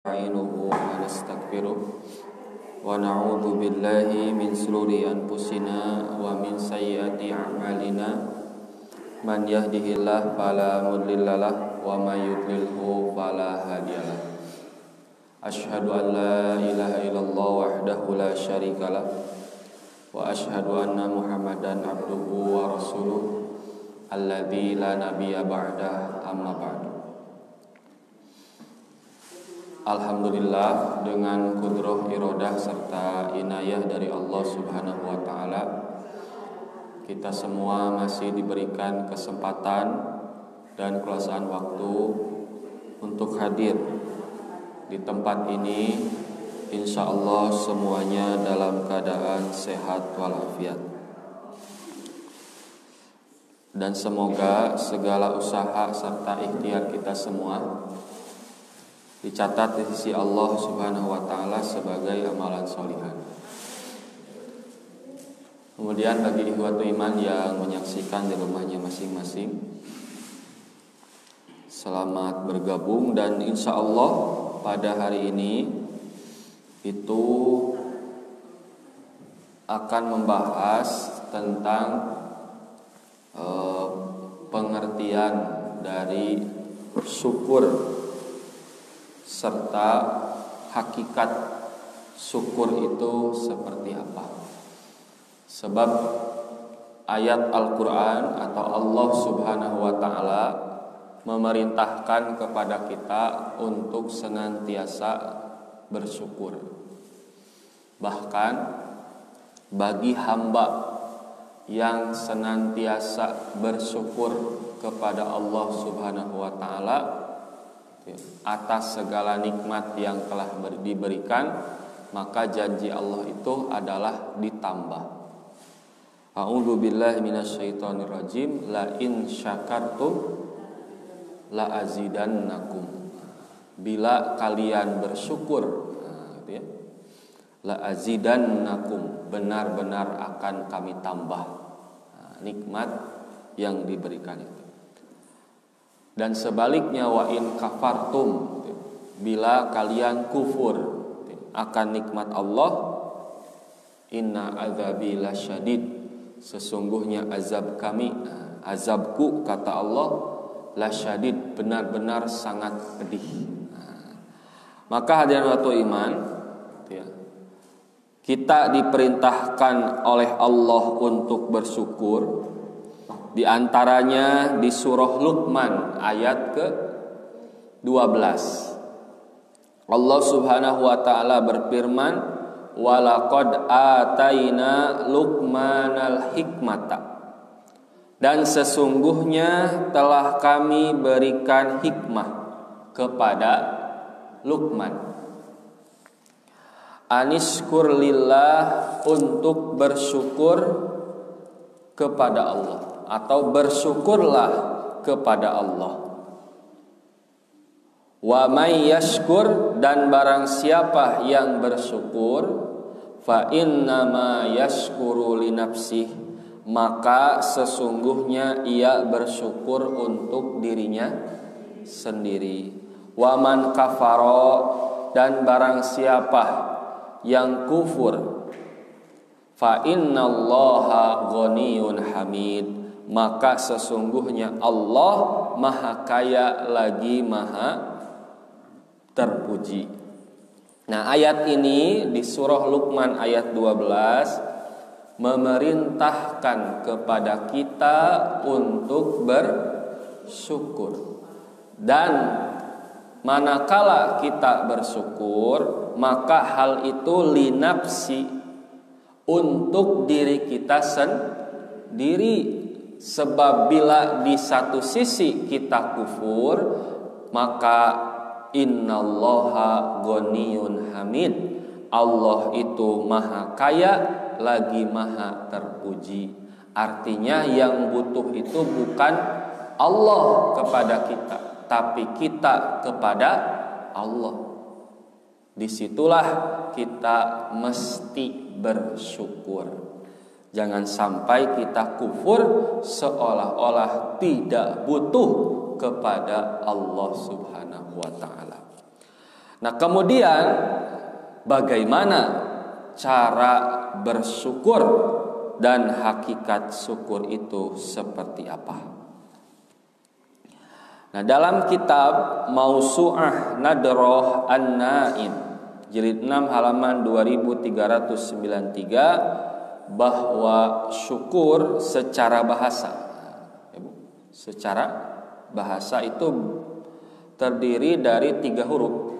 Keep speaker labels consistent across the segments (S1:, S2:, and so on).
S1: نستعينه ونستغفره ونعوذ بالله من شرور أنفسنا ومن سيئات أعمالنا من يهده الله فلا مضل له ومن يضلله فلا هادي له أشهد أن لا إله إلا الله وحده لا شريك له وأشهد أن محمدا عبده ورسوله الذي لا نبي بعده أما بعد. Alhamdulillah, dengan kudroh irodah serta inayah dari Allah Subhanahu wa Ta'ala, kita semua masih diberikan kesempatan dan kelasan waktu untuk hadir di tempat ini. Insya Allah semuanya dalam keadaan sehat walafiat, dan semoga segala usaha serta ikhtiar kita semua dicatat di sisi Allah Subhanahu wa Ta'ala sebagai amalan sholihan. Kemudian bagi ikhwatu iman yang menyaksikan di rumahnya masing-masing, selamat bergabung, dan insya Allah pada hari ini itu akan membahas tentang pengertian dari syukur serta hakikat syukur itu seperti apa. Sebab ayat Al-Quran atau Allah Subhanahu wa Ta'ala memerintahkan kepada kita untuk senantiasa bersyukur. Bahkan bagi hamba yang senantiasa bersyukur kepada Allah Subhanahu wa Ta'ala atas segala nikmat yang telah diberikan, maka janji Allah itu adalah ditambah. A'udzu billahi minasyaitonir rajim. La in syakartum la azidannakum. Bila kalian bersyukur, la azidannakum, benar-benar akan kami tambah nikmat yang diberikan itu. Dan sebaliknya, wa in kafartum, bila kalian kufur akan nikmat Allah, inna azabi lasyadid, sesungguhnya azab kami, azabku kata Allah, lasyadid, benar-benar sangat pedih. Maka hadirin waktu iman, kita diperintahkan oleh Allah untuk bersyukur. Di antaranya di surah Luqman ayat ke-12. Allah Subhanahu wa Ta'ala berfirman, "Walaqad ataina Luqmanal hikmata." Dan sesungguhnya telah kami berikan hikmah kepada Luqman. Anishkur lillah, untuk bersyukur kepada Allah, atau bersyukurlah kepada Allah. Wa may yashkur, dan barang siapa yang bersyukur, fa innama yashkuru li nafsih, maka sesungguhnya ia bersyukur untuk dirinya sendiri. Wa man kafara, dan barang siapa yang kufur, fa innallaha ghaniyun hamid, maka sesungguhnya Allah maha kaya lagi maha terpuji. Nah, ayat ini di surah Luqman ayat 12 memerintahkan kepada kita untuk bersyukur. Dan manakala kita bersyukur, maka hal itu linafsi, untuk diri kita sendiri. Sebab bila di satu sisi kita kufur, maka innallaha ghaniyun hamid, Allah itu maha kaya lagi maha terpuji. Artinya yang butuh itu bukan Allah kepada kita, tapi kita kepada Allah. Disitulah kita mesti bersyukur. Jangan sampai kita kufur seolah-olah tidak butuh kepada Allah Subhanahu wa Ta'ala. Nah, kemudian bagaimana cara bersyukur dan hakikat syukur itu seperti apa? Nah, dalam kitab Mausu'ah Nadroh An-Naim jilid 6 halaman 2393 bahwa syukur secara bahasa, secara bahasa itu terdiri dari 3 huruf,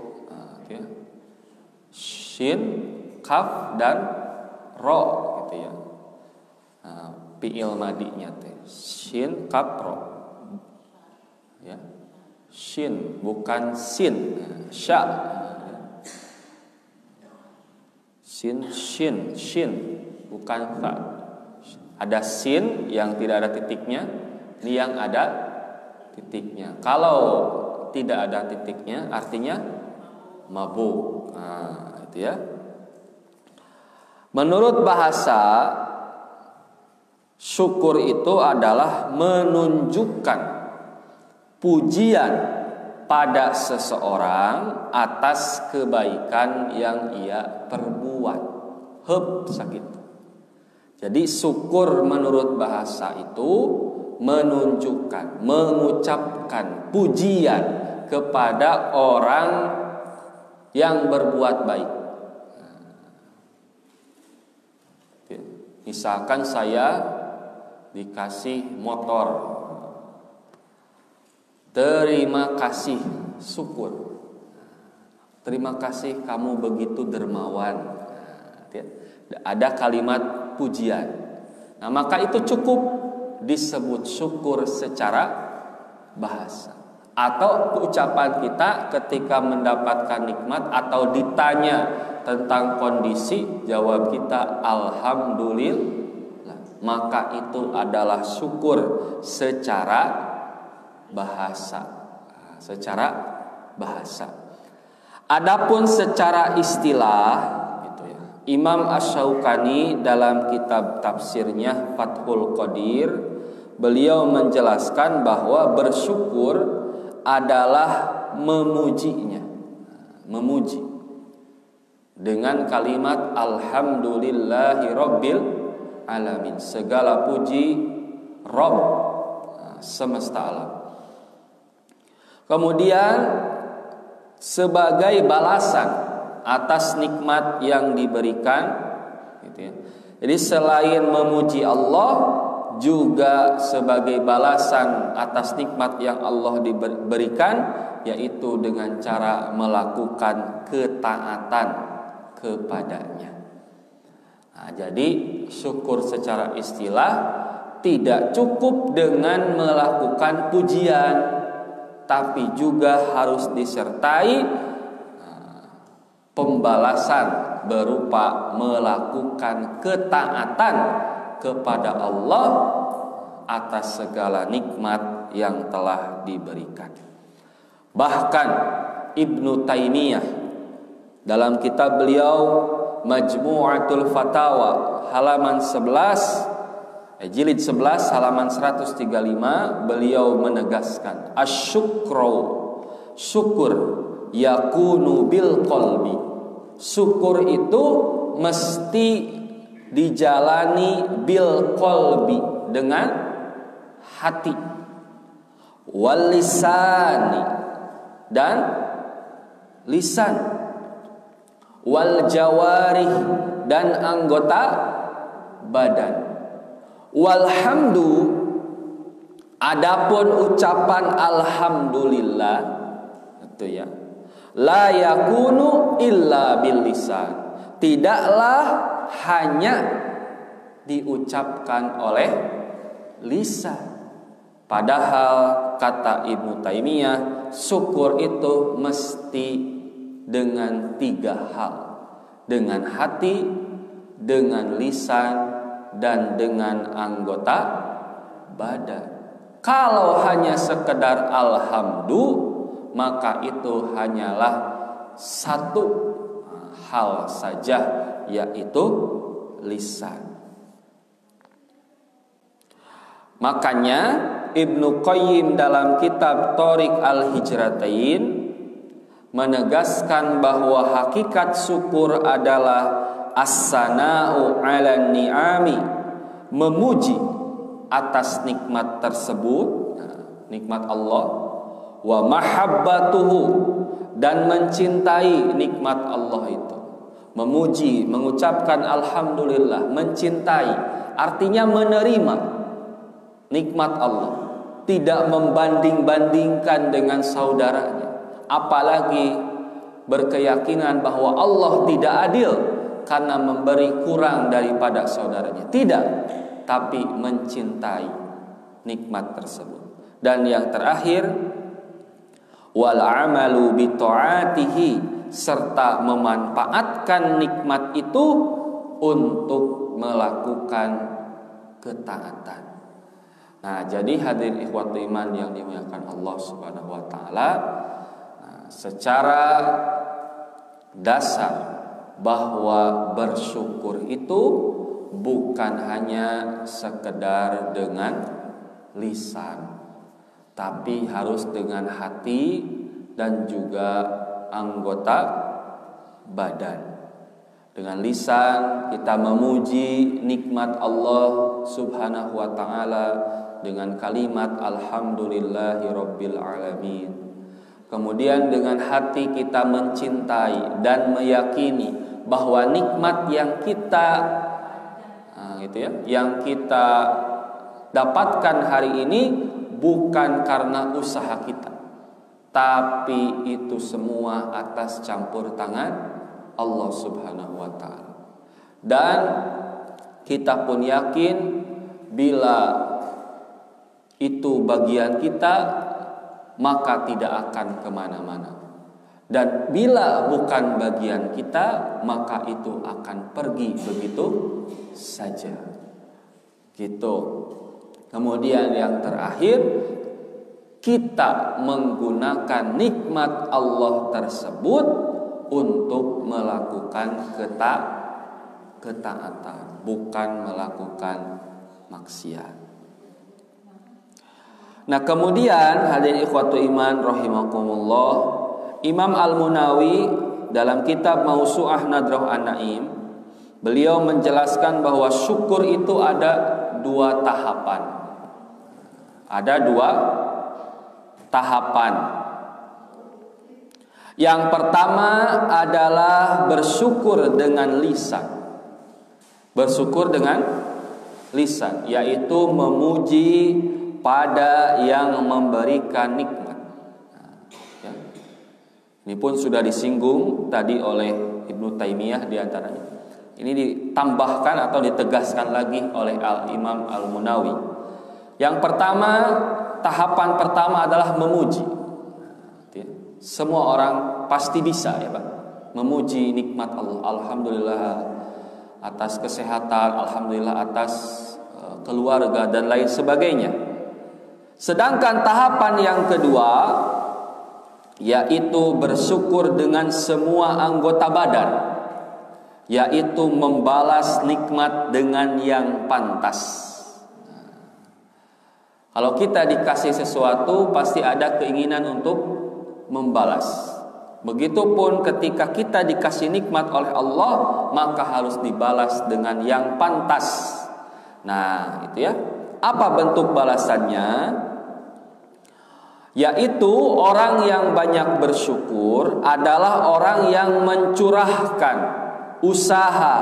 S1: shin, kaf, dan ro, gitu ya. Fi'il madinya teh shin, kaf, ro, ya. Shin bukan sin, sya. Shin bukan fa. Ada sin yang tidak ada titiknya, ini yang ada titiknya. Kalau tidak ada titiknya artinya mabuk. Nah, itu ya. Menurut bahasa, syukur itu adalah menunjukkan pujian pada seseorang atas kebaikan yang ia perbuat. Sakit. Jadi syukur menurut bahasa itu menunjukkan, mengucapkan pujian kepada orang yang berbuat baik. Misalkan saya dikasih motor, terima kasih, syukur. Terima kasih kamu begitu dermawan. Ada kalimat pujian. Nah, maka itu cukup disebut syukur secara bahasa. Atau ucapan kita ketika mendapatkan nikmat atau ditanya tentang kondisi, jawab kita alhamdulillah, maka itu adalah syukur secara bahasa. Secara bahasa. Adapun secara istilah, Imam Asy-Syaukani dalam kitab tafsirnya Fathul Qadir, beliau menjelaskan bahwa bersyukur adalah memujinya, memuji dengan kalimat alhamdulillahi rabbil alamin, segala puji Rabb semesta alam. Kemudian sebagai balasan atas nikmat yang diberikan, gitu ya. Jadi selain memuji Allah, juga sebagai balasan atas nikmat yang Allah diberikan, yaitu dengan cara melakukan ketaatan kepadanya. Nah, jadi syukur secara istilah tidak cukup dengan melakukan pujian, tapi juga harus disertai pembalasan berupa melakukan ketaatan kepada Allah atas segala nikmat yang telah diberikan. Bahkan Ibnu Taimiyah dalam kitab beliau Majmu'atul Fatawa halaman 11 jilid 11 halaman 135, beliau menegaskan asyukru, syukur yakunu bil qalbi, syukur itu mesti dijalani bil qalbi, dengan hati, wal lisani, dan lisan, wal jawarih, dan anggota badan, walhamdu, adapun ucapan alhamdulillah itu ya, la yakunu illa bil lisan, tidaklah hanya diucapkan oleh lisan. Padahal kata Ibnu Taimiyah, syukur itu mesti dengan 3 hal, dengan hati, dengan lisan, dan dengan anggota badan. Kalau hanya sekedar alhamdulillah, maka itu hanyalah satu hal saja, yaitu lisan. Makanya Ibnu Qayyim dalam kitab Thariq al-Hijratain menegaskan bahwa hakikat syukur adalah as-sana'u 'alan ni'ami, memuji atas nikmat tersebut, nikmat Allah, wa mahabbatuhu, dan mencintai nikmat Allah itu. Memuji, mengucapkan alhamdulillah, mencintai, artinya menerima nikmat Allah, tidak membanding-bandingkan dengan saudaranya, apalagi berkeyakinan bahwa Allah tidak adil karena memberi kurang daripada saudaranya. Tidak, tapi mencintai nikmat tersebut. Dan yang terakhir, wal amalu bi ta'atihi, serta memanfaatkan nikmat itu untuk melakukan ketaatan. Nah, jadi hadirin ikhwatul iman yang dimuliakan Allah Subhanahu wa taala, secara dasar bahwa bersyukur itu bukan hanya sekedar dengan lisan, tapi harus dengan hati dan juga anggota badan. Dengan lisan kita memuji nikmat Allah Subhanahu wa taala dengan kalimat alhamdulillahirabbil alamin. Kemudian dengan hati kita mencintai dan meyakini bahwa nikmat yang kita yang kita dapatkan hari ini bukan karena usaha kita, tapi itu semua atas campur tangan Allah Subhanahu wa taala. Dan kita pun yakin bila itu bagian kita, maka tidak akan kemana-mana. Dan bila bukan bagian kita, maka itu akan pergi begitu saja. Gitu. Kemudian yang terakhir, kita menggunakan nikmat Allah tersebut untuk melakukan ketaatan, bukan melakukan maksiat. Nah, kemudian hadirin ikhwatul iman rahimakumullah, Imam Al-Munawi dalam kitab Mausu'ah Nadrah An-Naim, beliau menjelaskan bahwa syukur itu ada dua tahapan. Ada dua tahapan. Yang pertama adalah bersyukur dengan lisan. Bersyukur dengan lisan, yaitu memuji pada yang memberikan nikmat. Ini pun sudah disinggung tadi oleh Ibnu Taimiyah di antaranya. Ini ditambahkan atau ditegaskan lagi oleh Imam Al-Munawi. Yang pertama, tahapan pertama adalah memuji. Semua orang pasti bisa ya Pak, memuji nikmat Allah. Alhamdulillah atas kesehatan, alhamdulillah atas keluarga dan lain sebagainya. Sedangkan tahapan yang kedua, yaitu bersyukur dengan semua anggota badan, yaitu membalas nikmat dengan yang pantas. Kalau kita dikasih sesuatu, pasti ada keinginan untuk membalas. Begitupun ketika kita dikasih nikmat oleh Allah, maka harus dibalas dengan yang pantas. Nah, itu ya. Apa bentuk balasannya? Yaitu orang yang banyak bersyukur adalah orang yang mencurahkan usaha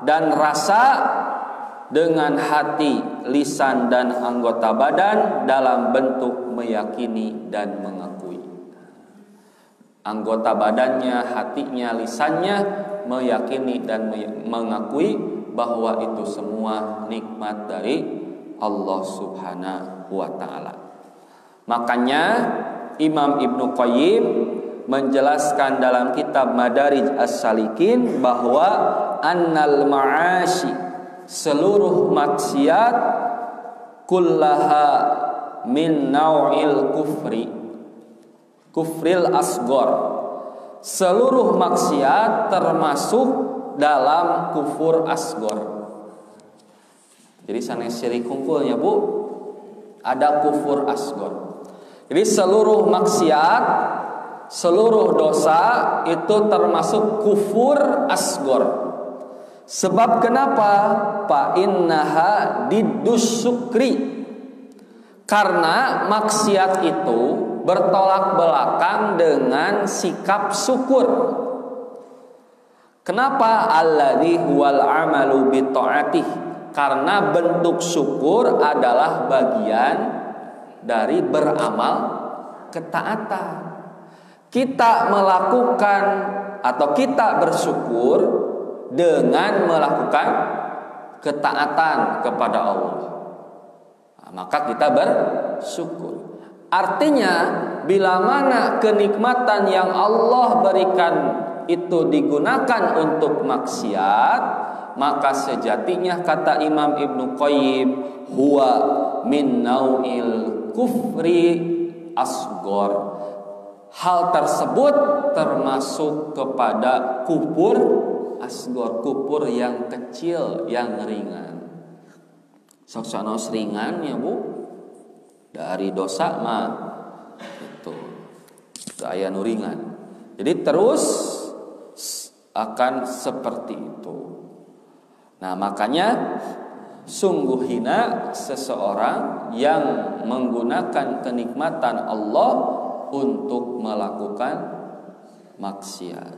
S1: dan rasa dengan hati, lisan, dan anggota badan dalam bentuk meyakini dan mengakui. Anggota badannya, hatinya, lisannya meyakini dan mengakui bahwa itu semua nikmat dari Allah Subhanahu wa ta'ala. Makanya Imam Ibnu Qayyim menjelaskan dalam kitab Madarij As-Salikin bahwa annal ma'ashi, seluruh maksiat, kullaha min nau'il kufril asgor, seluruh maksiat termasuk dalam kufur asgor. Jadi sanes syirik kumpulnya Bu, ada kufur asgor. Jadi seluruh maksiat seluruh dosa itu termasuk kufur asgor. Sebab kenapa? Fa innaha diddus syukri. Karena maksiat itu bertolak belakang dengan sikap syukur. Kenapa? Alladzi huwal amalu bi ta'atih. Karena bentuk syukur adalah bagian dari beramal ketaatan. Kita melakukan atau kita bersyukur dengan melakukan ketaatan kepada Allah. Nah, maka kita bersyukur. Artinya, bila mana kenikmatan yang Allah berikan itu digunakan untuk maksiat, maka sejatinya kata Imam Ibnu Qayyim, huwa min nau'il kufri asgor. Hal tersebut termasuk kepada kufur asgor, kufur yang kecil, yang ringan. Soksanos ringan ya Bu, dari dosa mah itu gaya nuringan. Jadi terus akan seperti itu. Nah, makanya sungguh hina seseorang yang menggunakan kenikmatan Allah untuk melakukan maksiat.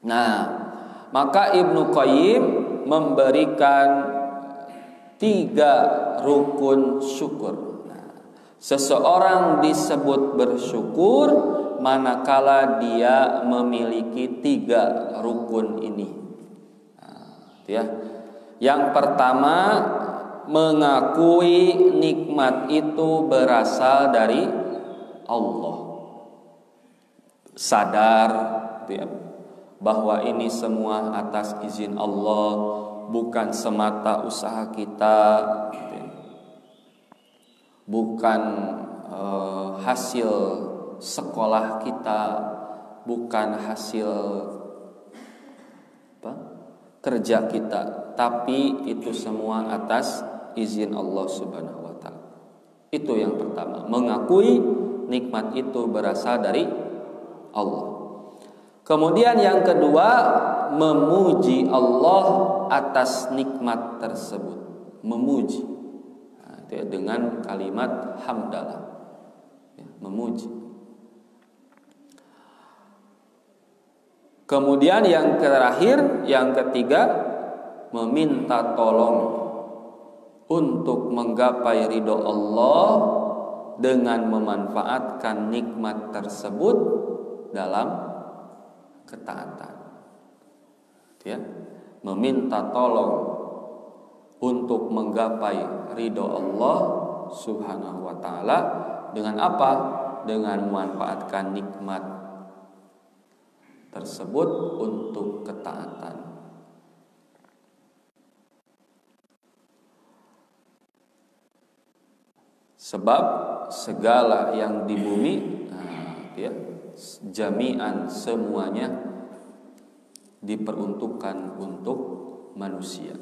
S1: Nah, maka Ibnu Qayyim memberikan 3 rukun syukur. Nah, seseorang disebut bersyukur manakala dia memiliki 3 rukun ini. Ya. Yang pertama, mengakui nikmat itu berasal dari Allah. Sadar ya, bahwa ini semua atas izin Allah, bukan semata usaha kita, ya. Bukan hasil sekolah kita, bukan hasil kerja kita, tapi itu semua atas izin Allah Subhanahu wa taala. Itu yang pertama, mengakui nikmat itu berasal dari Allah. Kemudian yang kedua, memuji Allah atas nikmat tersebut. Memuji. Nah, itu ya, dengan kalimat hamdalah. Ya, memuji. Kemudian yang terakhir, yang ketiga, meminta tolong untuk menggapai ridho Allah dengan memanfaatkan nikmat tersebut dalam ketaatan. Ya, meminta tolong untuk menggapai ridho Allah Subhanahu wa taala dengan apa? Dengan memanfaatkan nikmat tersebut untuk ketaatan. Sebab segala yang di bumi, ya, jami'an semuanya diperuntukkan untuk manusia.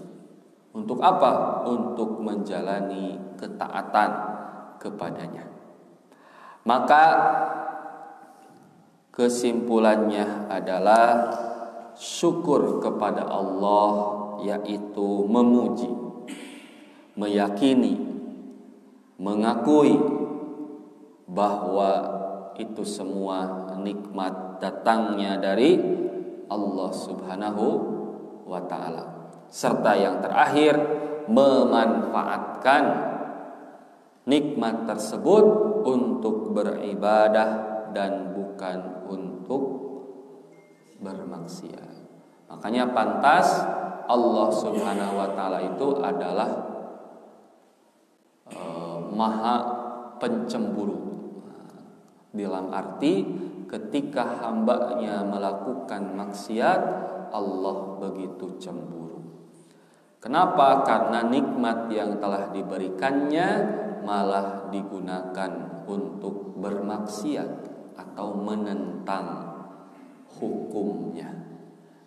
S1: Untuk apa? Untuk menjalani ketaatan kepadanya. Maka kesimpulannya adalah syukur kepada Allah, yaitu memuji, meyakini, mengakui bahwa itu semua nikmat datangnya dari Allah Subhanahu wa taala. Serta yang terakhir, memanfaatkan nikmat tersebut untuk beribadah dan bukan untuk bermaksiat. Makanya pantas Allah Subhanahu wa taala itu adalah maha pencemburu. Dalam arti ketika hambanya melakukan maksiat, Allah begitu cemburu. Kenapa? Karena nikmat yang telah diberikannya malah digunakan untuk bermaksiat atau menentang hukumnya.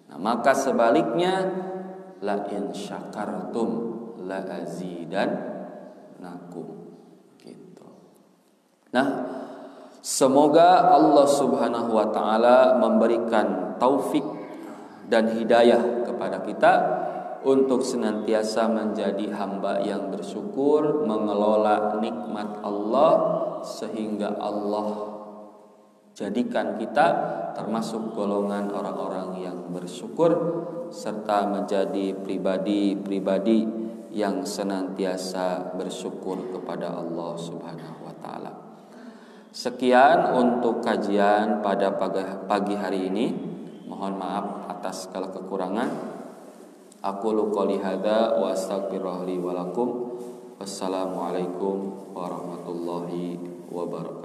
S1: Nah, maka sebaliknya, la in syakartum la azidannakum. Gitu. Nah, Semoga Allah Subhanahu wa taala memberikan taufik dan hidayah kepada kita untuk senantiasa menjadi hamba yang bersyukur, mengelola nikmat Allah sehingga Allah jadikan kita termasuk golongan orang-orang yang bersyukur serta menjadi pribadi-pribadi yang senantiasa bersyukur kepada Allah Subhanahu wa taala. Sekian untuk kajian pada pagi hari ini. Mohon maaf atas segala kekurangan. Aqulu qouli hadza wa astaghfirullahi wa lakum. Wassalamualaikum warahmatullahi wabarakatuh.